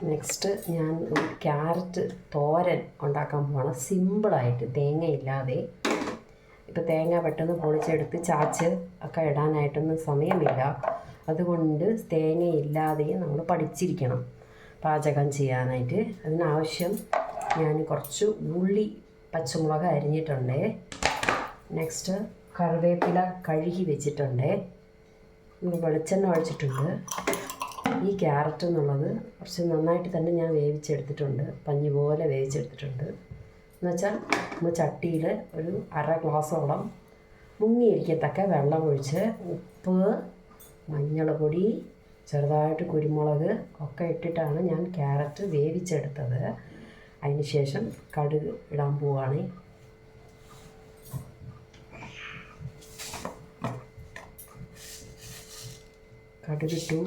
Next ഞാൻ ഒരു carrot തോരൻ ഉണ്ടാക്കാൻ പോവാണ്. സിമ്പിളായിട്ട്, തേങ്ങയില്ലാതെ. ഇപ്പോൾ തേങ്ങ പെട്ടെന്ന് പൊളിച്ചെടുത്ത് ചാച്ച് ഒക്കെ ഇടാനായിട്ടൊന്നും സമയമില്ല. അതുകൊണ്ട് തേങ്ങയില്ലാതെ നമ്മൾ പഠിച്ചിരിക്കണം പാചകം ചെയ്യാനായിട്ട്. അതിനാവശ്യം ഞാൻ കുറച്ച് ഉള്ളി, പച്ചമുളക് അരിഞ്ഞിട്ടുണ്ട്. നെക്സ്റ്റ് കറിവേപ്പില കഴുകി വെച്ചിട്ടുണ്ട്. വെളിച്ചെണ്ണ ഒഴിച്ചിട്ടുണ്ട്. ഈ ക്യാരറ്റ് എന്നുള്ളത് കുറച്ച് നന്നായിട്ട് തന്നെ ഞാൻ വേവിച്ചെടുത്തിട്ടുണ്ട്, പഞ്ഞി പോലെ വേവിച്ചെടുത്തിട്ടുണ്ട്. എന്നുവെച്ചാൽ നമ്മൾ ചട്ടിയിൽ ഒരു 1/2 ഗ്ലാസോളം മുങ്ങിയിരിക്കത്തക്ക വെള്ളം ഒഴിച്ച് ഉപ്പ്, മഞ്ഞൾപ്പൊടി, ചെറുതായിട്ട് കുരുമുളക് ഒക്കെ ഇട്ടിട്ടാണ് ഞാൻ ക്യാരറ്റ് വേവിച്ചെടുത്തത്. അതിന് ശേഷം കടുക് ഇടാൻ പോവുകയാണ്. കടുകിട്ടു.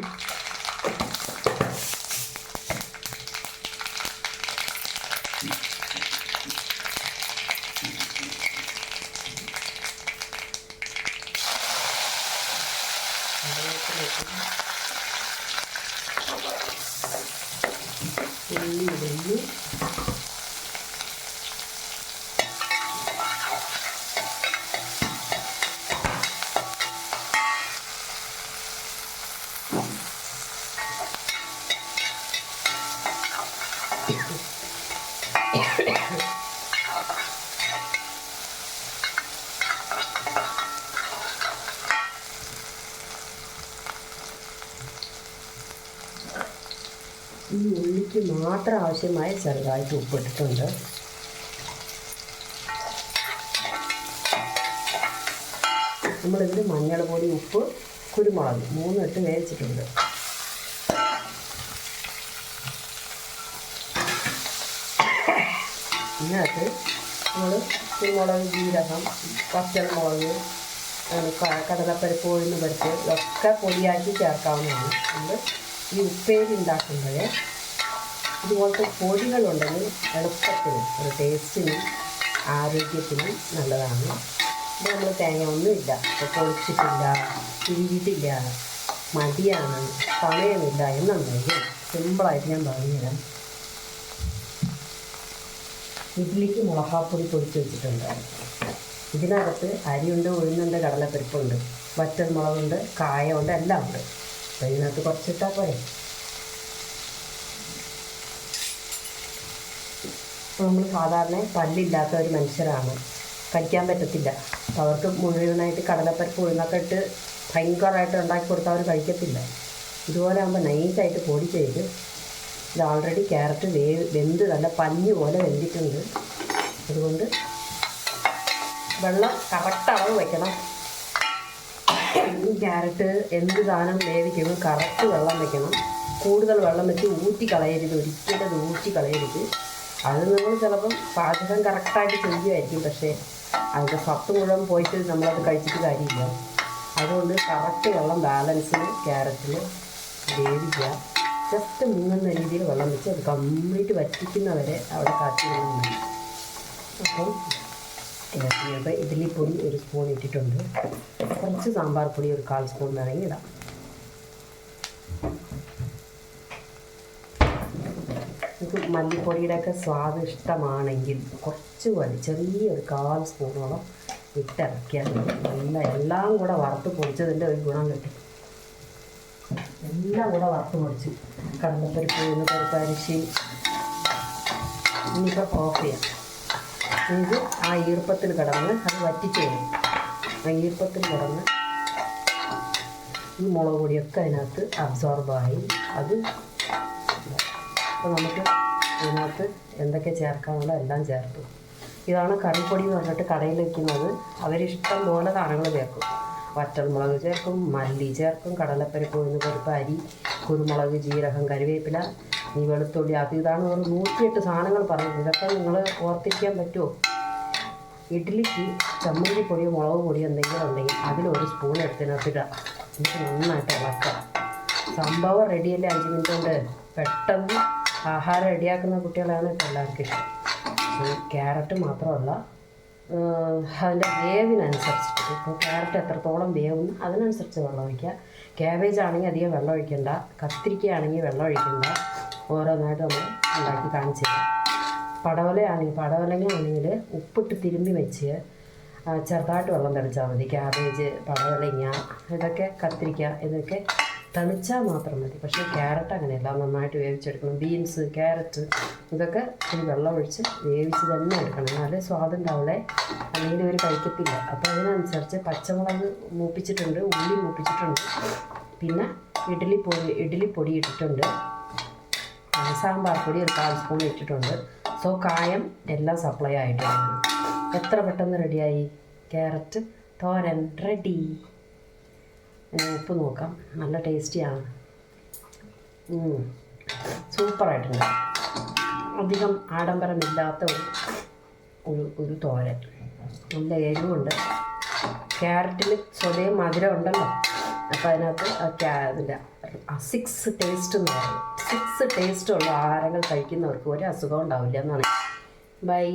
ഉള്ളി ഇടുന്നു. ഈ ഉള്ളിക്ക് മാത്രം ആവശ്യമായ ചെറുതായിട്ട് ഉപ്പിട്ടിട്ടുണ്ട്. നമ്മളിതിൽ മഞ്ഞൾപ്പൊടി, ഉപ്പ്, കുരുമുളക് 3 ഇട്ട് വേവിച്ചിട്ടുണ്ട്. ഇതിനകത്ത് നമ്മൾ കുരുമുളക്, ജീരകം, പച്ചമുളക്, കടലപ്പരിപ്പ്, ഉഴുന്നുപരിപ്പ് ഇതൊക്കെ പൊടിയാക്കി ചേർക്കാവുന്നതാണ്. നമ്മൾ ഈ ഉപ്പേരി ഉണ്ടാക്കുമ്പോൾ ഇതുപോലത്തെ പൊടികളുണ്ടെങ്കിൽ എളുപ്പത്തിനും ഒരു ടേസ്റ്റിനും ആരോഗ്യത്തിനും നല്ലതാണ്. ഇത് നമ്മൾ തേങ്ങ ഒന്നുമില്ല, ഇപ്പോൾ പൊളിച്ചിട്ടില്ല, തിരിഞ്ഞിട്ടില്ല, മടിയാണ്, സമയമില്ല എന്നുണ്ടെങ്കിൽ സിമ്പിളായിട്ട് ഞാൻ പറഞ്ഞുതരാം. ഇഡ്ഡലിക്ക് മുളകാപ്പൊടി പൊടിച്ച് വെച്ചിട്ടുണ്ട്. ഇതിനകത്ത് അരിയുണ്ട്, ഉഴുന്നുണ്ട്, കടലപ്പരിപ്പുണ്ട്, വറ്റൽ മുളകുണ്ട്, കായമുണ്ട്, എല്ലാം ഉണ്ട്. അപ്പോൾ ഇതിനകത്ത് കുറച്ചിട്ടാൽ പോരെ. നമ്മൾ സാധാരണ പല്ലില്ലാത്ത ഒരു മനുഷ്യരാണ്, കഴിക്കാൻ പറ്റത്തില്ല. അപ്പോൾ അവർക്ക് മുഴുവനായിട്ട് കടലപ്പരിപ്പ്, ഉഴുന്നൊക്കെ ഇട്ട് ഭയങ്കരമായിട്ട് ഉണ്ടാക്കി കൊടുത്താൽ അവർ കഴിക്കത്തില്ല. ഇതുപോലെ ആകുമ്പോൾ നൈസായിട്ട് പൊടി ചെയ്ത്, ഇത് ഓൾറെഡി ക്യാരറ്റ് വെന്ത് നല്ല പഞ്ഞ് പോലെ വെന്തിട്ടുണ്ട്. അതുകൊണ്ട് വെള്ളം കറക്റ്റ് അളവ് വയ്ക്കണം. ഈ ക്യാരറ്റ് എന്ത് സാധനം വേവിക്കുമ്പോൾ കറക്റ്റ് വെള്ളം വയ്ക്കണം. കൂടുതൽ വെള്ളം വെച്ച് ഊറ്റി കളയരുത്, ഒരിക്കലും അത് ഊറ്റി കളയരുത്. അത് നമ്മൾ ചിലപ്പം പാചകം കറക്റ്റായിട്ട് ചെയ്യുമായിരിക്കും, പക്ഷേ അതിൻ്റെ സത്ത് മുഴുവൻ പോയിട്ട് നമ്മളത് കഴിച്ചിട്ട് കാര്യമില്ല. അതുകൊണ്ട് കറക്റ്റ് വെള്ളം ബാലൻസിൽ ക്യാരറ്റിൽ വേവിക്കുക. ജസ്റ്റ് മുങ്ങുന്ന രീതിയിൽ വെള്ളം വെച്ച് അത് കംപ്ലീറ്റ് വറ്റിക്കുന്നവരെ അവിടെ കാച്ചി വെള്ളം മതി. അപ്പം അപ്പോൾ ഇഡ്ഡലിപ്പൊടി 1 സ്പൂൺ ഇട്ടിട്ടുണ്ട്. കുറച്ച് സാമ്പാർ പൊടി 1/4 സ്പൂൺ വേണമെങ്കിൽ ഇടാം. നമുക്ക് മല്ലിപ്പൊടിയുടെയൊക്കെ സ്വാദ് ഇഷ്ടമാണെങ്കിൽ കുറച്ച് മതി, ചെറിയൊരു 1/4 സ്പൂണോളം ഇട്ടിറക്കിയാൽ നല്ല എല്ലാം കൂടെ വറുത്ത് പൊടിച്ചതിൻ്റെ ഒരു ഗുണം കിട്ടും. എല്ലാം കൂടെ വറുത്ത് പൊടിച്ച് കടലപ്പരിപ്പ്, ഉഴുന്നുപരിപ്പ്, അരിശി ഇനിയിപ്പോൾ ഓഫ് ചെയ്യാം. ഇത് ആ ഈർപ്പത്തിൽ കിടന്ന് അത് വറ്റിച്ച് വരും. ആ ഈർപ്പത്തിൽ കിടന്ന് ഈ മുളക് പൊടിയൊക്കെ അതിനകത്ത് അബ്സോർബായി. അത് അപ്പോൾ നമുക്ക് ഇതിനകത്ത് എന്തൊക്കെ ചേർക്കാനുള്ള എല്ലാം ചേർത്തു. ഇതാണ് കറിപ്പൊടി എന്ന് പറഞ്ഞിട്ട് കടയിൽ വയ്ക്കുന്നത്. അവരിഷ്ടം പോലെ സാധനങ്ങൾ ചേർക്കും. വറ്റൽമുളക് ചേർക്കും, മല്ലി ചേർക്കും, കടലപ്പരിപ്പ്, ഉഴുന്നുപരിപ്പ്, അരി, കുരുമുളക്, ജീരകം, കറിവേപ്പില, ഈ വെളുത്തുള്ളി, അത് ഇതാണ് ഒരു 108 സാധനങ്ങൾ പറയുന്നത്. ഇതൊക്കെ നിങ്ങൾ ഓർത്തിരിക്കാൻ പറ്റുമോ? ഇഡ്ഡലിക്ക് ചമ്മന്തിപ്പൊടിയോ മുളക് പൊടിയോ എന്തെങ്കിലും ഉണ്ടെങ്കിൽ അതിൽ1 സ്പൂൺ എടുത്തിനകത്തിടുക. എന്നിട്ട് നന്നായിട്ട് ഇളക്കുക. സംഭവം റെഡിയല്ലേ, 5 മിനിറ്റ് കൊണ്ട് പെട്ടെന്ന് ആഹാരം റെഡിയാക്കുന്ന കുട്ടികളാണ് ഇപ്പോൾ എല്ലാവർക്കും ഇഷ്ടം. ക്യാരറ്റ് മാത്രമല്ല, അതിൻ്റെ വേവിനനുസരിച്ചിട്ട് ഇപ്പോൾ ക്യാരറ്റ് എത്രത്തോളം വേവും അതിനനുസരിച്ച് വെള്ളം ഒഴിക്കുക. ക്യാബേജ് ആണെങ്കിൽ അധികം വെള്ളം ഒഴിക്കേണ്ട, കത്തിരിക്ക ആണെങ്കിൽ വെള്ളം ഒഴിക്കേണ്ട. ഓരോന്നായിട്ട് നമ്മൾ ഉണ്ടാക്കി കാണിച്ചു തരാം. പടവലങ്ങയാണെങ്കിൽ ഉപ്പിട്ട് തിരുമ്പി വെച്ച് ചെറുതായിട്ട് വെള്ളം തളിച്ചാൽ മതി. ക്യാബേജ്, പടവലങ്ങ, ഇതൊക്കെ കത്തിരിക്ക, ഇതൊക്കെ തളിച്ചാൽ മാത്രം മതി. പക്ഷേ ക്യാരറ്റ് അങ്ങനെയല്ല, നന്നായിട്ട് വേവിച്ചെടുക്കണം. ബീൻസ്, ക്യാരറ്റ് ഇതൊക്കെ ഒരു വെള്ളം ഒഴിച്ച് വേവിച്ച് തന്നെ എടുക്കണം, എന്നാലേ സ്വാദുണ്ടാവുള്ളേ, അല്ലെങ്കിൽ ഇവർ കഴിക്കത്തില്ല. അപ്പോൾ അതിനനുസരിച്ച് പച്ചമുളക് മൂപ്പിച്ചിട്ടുണ്ട്, ഉള്ളി മൂപ്പിച്ചിട്ടുണ്ട്, പിന്നെ ഇഡ്ഡലിപ്പൊടി ഇട്ടിട്ടുണ്ട്, സാമ്പാർ പൊടി ഒരു 1/4 സ്പൂൺ ഇട്ടിട്ടുണ്ട്. സോ കായം എല്ലാം സപ്ലൈ ആയിട്ടുണ്ട്. എത്ര പെട്ടെന്ന് റെഡിയായി. ക്യാരറ്റ് തോരൻ റെഡി. ഉപ്പ് നോക്കാം, നല്ല ടേസ്റ്റിയാണ്. സൂപ്പറായിട്ടുണ്ട്. അധികം ആഡംബരമില്ലാത്ത ഒരു തോരൻ. നല്ല എരിവുണ്ട്. ക്യാരറ്റിൽ സ്വതേ മധുരം ഉണ്ടല്ലോ, അപ്പോൾ അതിനകത്ത് അതില്ല 6 ടേസ്റ്റ് എന്ന് പറയും. 6 ടേസ്റ്റുള്ള ആഹാരങ്ങൾ കഴിക്കുന്നവർക്ക് ഒരു അസുഖം ഉണ്ടാവില്ല എന്നാണ്. ബൈ.